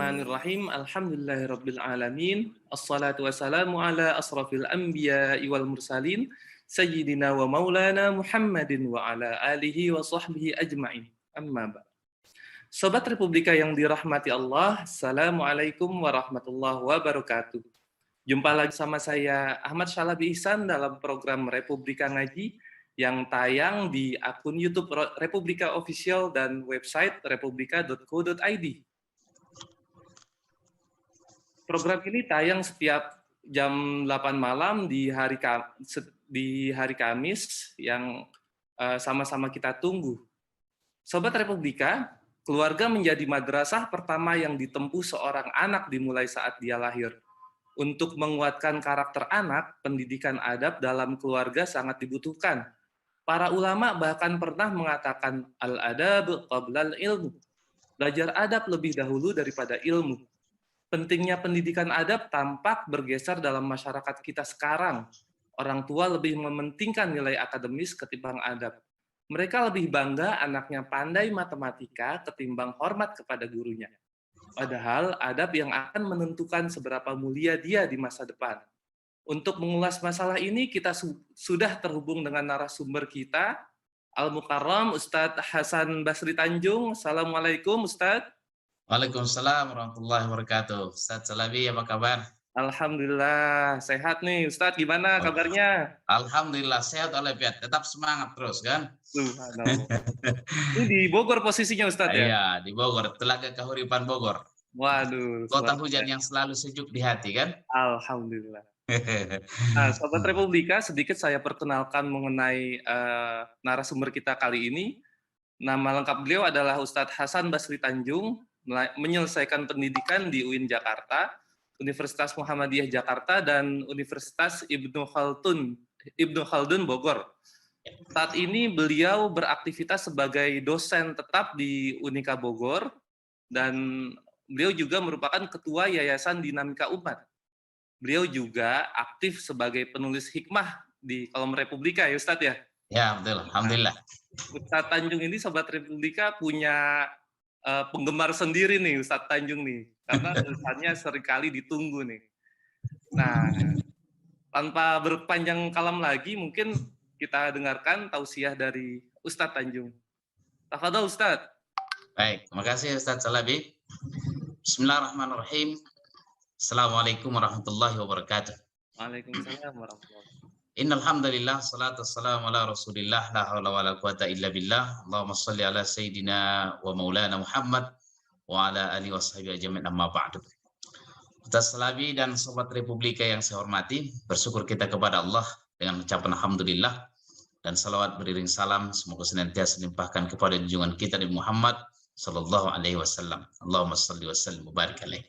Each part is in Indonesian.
Bismillahirrahmanirrahim. Alhamdulillahirabbil alamin. Assalatu wassalamu ala asrafil anbiya'i wal mursalin sayyidina wa maulana Muhammadin wa ala alihi wa sahbihi ajma'in. Amma ba'd. Sobat Republika yang dirahmati Allah, Assalamualaikum warahmatullahi wabarakatuh. Jumpa lagi sama saya Ahmad Syalabi Ihsan dalam program Republika Ngaji yang tayang di akun YouTube Republika Official dan website republika.co.id. Program ini tayang setiap jam 8 malam di hari Kamis yang sama-sama kita tunggu. Sobat Republika, keluarga menjadi madrasah pertama yang ditempuh seorang anak dimulai saat dia lahir. Untuk menguatkan karakter anak, pendidikan adab dalam keluarga sangat dibutuhkan. Para ulama bahkan pernah mengatakan al-adab qablal ilmu. Belajar adab lebih dahulu daripada ilmu. Pentingnya pendidikan adab tampak bergeser dalam masyarakat kita sekarang. Orang tua lebih mementingkan nilai akademis ketimbang adab. Mereka lebih bangga anaknya pandai matematika ketimbang hormat kepada gurunya. Padahal adab yang akan menentukan seberapa mulia dia di masa depan. Untuk mengulas masalah ini, kita sudah terhubung dengan narasumber kita, Al-Mukarram Ustadz Hasan Basri Tanjung. Assalamualaikum Ustadz. Waalaikumsalam warahmatullahi wabarakatuh. Ustadz Syalabi, apa kabar? Alhamdulillah, sehat nih. Ustadz, gimana kabarnya? Alhamdulillah, sehat walafiat. Tetap semangat terus kan? Ini di Bogor posisinya Ustadz ya? Iya, di Bogor. Telaga Kahuripan Bogor. Waduh. Kota hujan yang selalu sejuk di hati kan? Alhamdulillah. Nah, Sobat Republika, sedikit saya perkenalkan mengenai narasumber kita kali ini. Nama lengkap beliau adalah Ustadz Hasan Basri Tanjung, menyelesaikan pendidikan di UIN Jakarta, Universitas Muhammadiyah Jakarta, dan Universitas Ibnu Khaldun Bogor. Saat ini beliau beraktivitas sebagai dosen tetap di Unika Bogor, dan beliau juga merupakan ketua Yayasan Dinamika Umat. Beliau juga aktif sebagai penulis hikmah di kolom Republika ya Ustadz ya? Ya, betul. Alhamdulillah. Ustadz Tanjung ini Sobat Republika punya penggemar sendiri nih Ustadz Tanjung nih, karena tulisannya seringkali ditunggu nih. Nah, tanpa berpanjang kalam lagi, mungkin kita dengarkan tausiah dari Ustadz Tanjung. Tafadhol Ustadz. Baik, terima kasih Ustadz Syalabi. Bismillahirrahmanirrahim. Assalamualaikum warahmatullahi wabarakatuh. Waalaikumsalam warahmatullahi wabarakatuh. Innal hamdalillah, salatu wassalamu ala Rasulillah, la haula wala quwata illa billah. Allahumma shalli ala sayidina wa maulana Muhammad wa ala alihi washabihi ajmain, amma ba'du. Ustaz Syalabi dan sobat Republika yang saya hormati, bersyukur kita kepada Allah dengan ucapan alhamdulillah dan salawat beriring salam semoga senantiasa dilimpahkan kepada junjungan kita Nabi Muhammad sallallahu alaihi wasallam. Allahumma shalli wa sallim wa barik alaihi.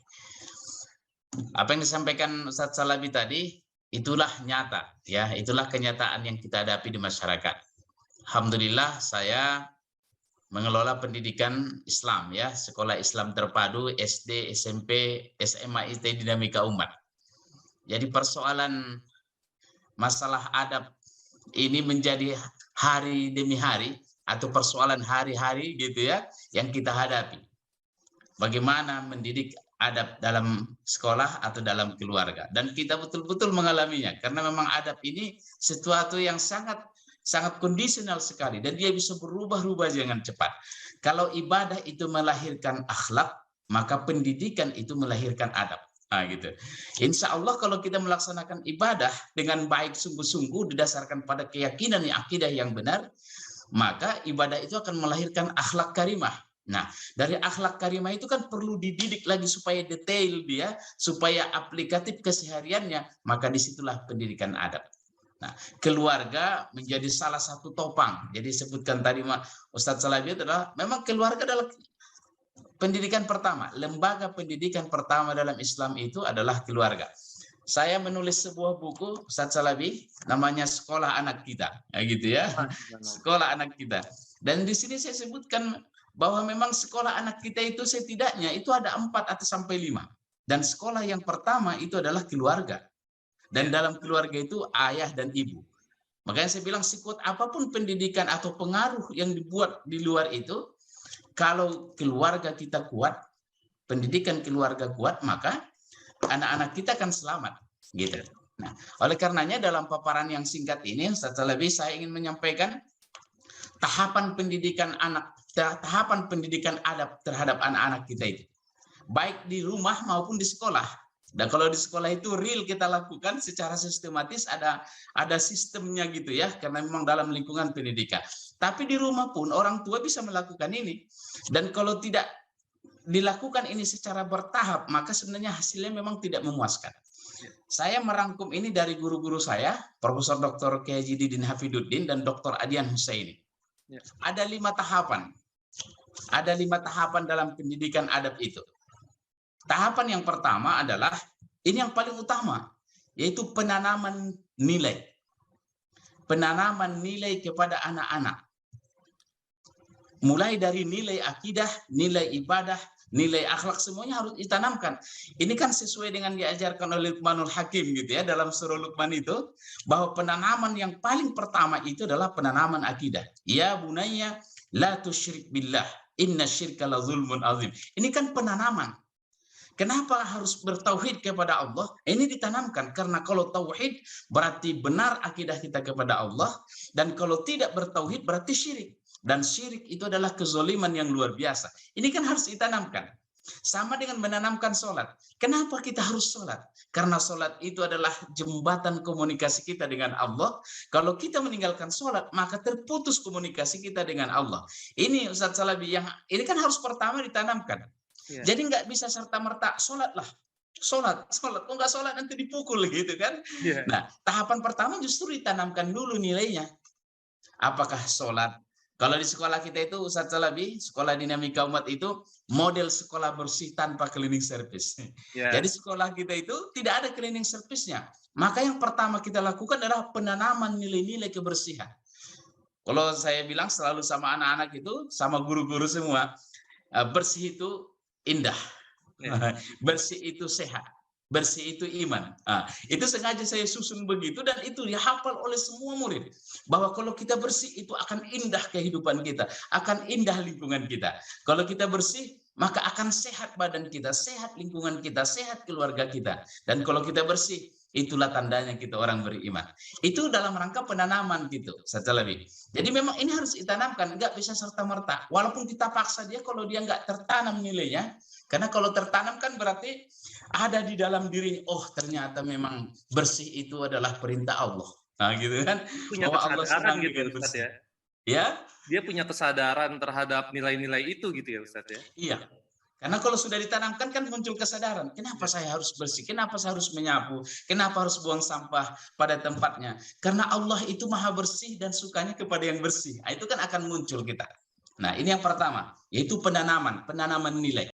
Apa yang disampaikan Ustaz Syalabi tadi itulah nyata ya, itulah kenyataan yang kita hadapi di masyarakat. Alhamdulillah saya mengelola pendidikan Islam ya, sekolah Islam terpadu SD, SMP, SMA, IT Dinamika Umat. Jadi persoalan masalah adab ini menjadi hari demi hari atau persoalan hari-hari gitu ya yang kita hadapi. Bagaimana mendidik adab dalam sekolah atau dalam keluarga, dan kita betul-betul mengalaminya karena memang adab ini sesuatu yang sangat kondisional sekali dan dia bisa berubah-ubah dengan cepat. Kalau ibadah itu melahirkan akhlak, maka pendidikan itu melahirkan adab. Nah, gitu. Insya Allah kalau kita melaksanakan ibadah dengan baik sungguh-sungguh didasarkan pada keyakinan yang akidah yang benar, maka ibadah itu akan melahirkan akhlak karimah. Nah, dari akhlak karimah itu kan perlu dididik lagi supaya detail dia, supaya aplikatif kesehariannya, maka disitulah pendidikan adab. Nah, keluarga menjadi salah satu topang. Jadi sebutkan tadi Ustadz Syalabi adalah memang keluarga adalah pendidikan pertama, lembaga pendidikan pertama dalam Islam itu adalah keluarga. Saya menulis sebuah buku Ustadz Syalabi namanya Sekolah Anak Kita, ya gitu ya. Sekolah Anak Kita. Dan di sini saya sebutkan bahwa memang sekolah anak kita itu setidaknya itu ada 4 atau sampai 5. Dan sekolah yang pertama itu adalah keluarga. Dan dalam keluarga itu ayah dan ibu. Makanya saya bilang sekuat apapun pendidikan atau pengaruh yang dibuat di luar itu, kalau keluarga kita kuat, pendidikan keluarga kuat, maka anak-anak kita akan selamat, gitu. Nah, oleh karenanya dalam paparan yang singkat ini, setelah lebih saya ingin menyampaikan tahapan pendidikan adab terhadap anak-anak kita itu, baik di rumah maupun di sekolah. Dan kalau di sekolah itu real kita lakukan secara sistematis, ada sistemnya gitu ya, karena memang dalam lingkungan pendidikan. Tapi di rumah pun orang tua bisa melakukan ini. Dan kalau tidak dilakukan ini secara bertahap, maka sebenarnya hasilnya memang tidak memuaskan. Saya merangkum ini dari guru-guru saya, Profesor Dr. Kiai Haji Didin Hafiduddin dan Dr. Adian Husaini. Ada 5 tahapan. Ada 5 tahapan dalam pendidikan adab itu. Tahapan yang pertama adalah, ini yang paling utama, yaitu penanaman nilai. Penanaman nilai kepada anak-anak. Mulai dari nilai akidah, nilai ibadah, nilai akhlak, semuanya harus ditanamkan. Ini kan sesuai dengan diajarkan oleh Luqmanul Hakim gitu ya, dalam surah Luqman itu, bahwa penanaman yang paling pertama itu adalah penanaman akidah. Ya bunayya la tusyrik billah, inna syirka la zulmun azim. Ini kan penanaman. Kenapa harus bertauhid kepada Allah? Ini ditanamkan karena kalau tauhid berarti benar akidah kita kepada Allah, dan kalau tidak bertauhid berarti syirik. Dan syirik itu adalah kezaliman yang luar biasa. Ini kan harus ditanamkan. Sama dengan menanamkan sholat. Kenapa kita harus sholat? Karena sholat itu adalah jembatan komunikasi kita dengan Allah. Kalau kita meninggalkan sholat, maka terputus komunikasi kita dengan Allah. Ini Ustaz Salabi, yang ini kan harus pertama ditanamkan. Jadi nggak bisa serta-merta sholatlah. Sholat. Oh nggak sholat nanti dipukul gitu kan. Nah, tahapan pertama justru ditanamkan dulu nilainya. Apakah sholat? Kalau di sekolah kita itu, Ustaz Salabi, sekolah dinamika umat itu model sekolah bersih tanpa cleaning service. Jadi sekolah kita itu tidak ada cleaning service-nya. Maka yang pertama kita lakukan adalah penanaman nilai-nilai kebersihan. Kalau saya bilang selalu sama anak-anak itu, sama guru-guru semua, bersih itu indah, bersih itu sehat, bersih itu iman. Itu sengaja saya susun begitu, dan itu dihafal oleh semua murid. Bahwa kalau kita bersih itu akan indah kehidupan kita, akan indah lingkungan kita. Kalau kita bersih, maka akan sehat badan kita, sehat lingkungan kita, sehat keluarga kita. Dan kalau kita bersih, itulah tandanya kita orang beriman. Itu dalam rangka penanaman gitu, secara lebih. Jadi memang ini harus ditanamkan, nggak bisa serta-merta. Walaupun kita paksa dia, kalau dia nggak tertanam nilainya, karena kalau tertanam kan berarti ada di dalam dirinya, oh ternyata memang bersih itu adalah perintah Allah. Nah, gitu kan. Punya bahwa Allah senang gitu, dengan Ustaz, bersih. ya. Ya? Dia punya kesadaran terhadap nilai-nilai itu gitu ya, Ustaz ya. Iya. Karena kalau sudah ditanamkan kan muncul kesadaran. Kenapa saya harus bersih? Kenapa saya harus menyapu? Kenapa harus buang sampah pada tempatnya? Karena Allah itu maha bersih dan sukanya kepada yang bersih. Nah, itu kan akan muncul kita. Nah, ini yang pertama, yaitu penanaman nilai.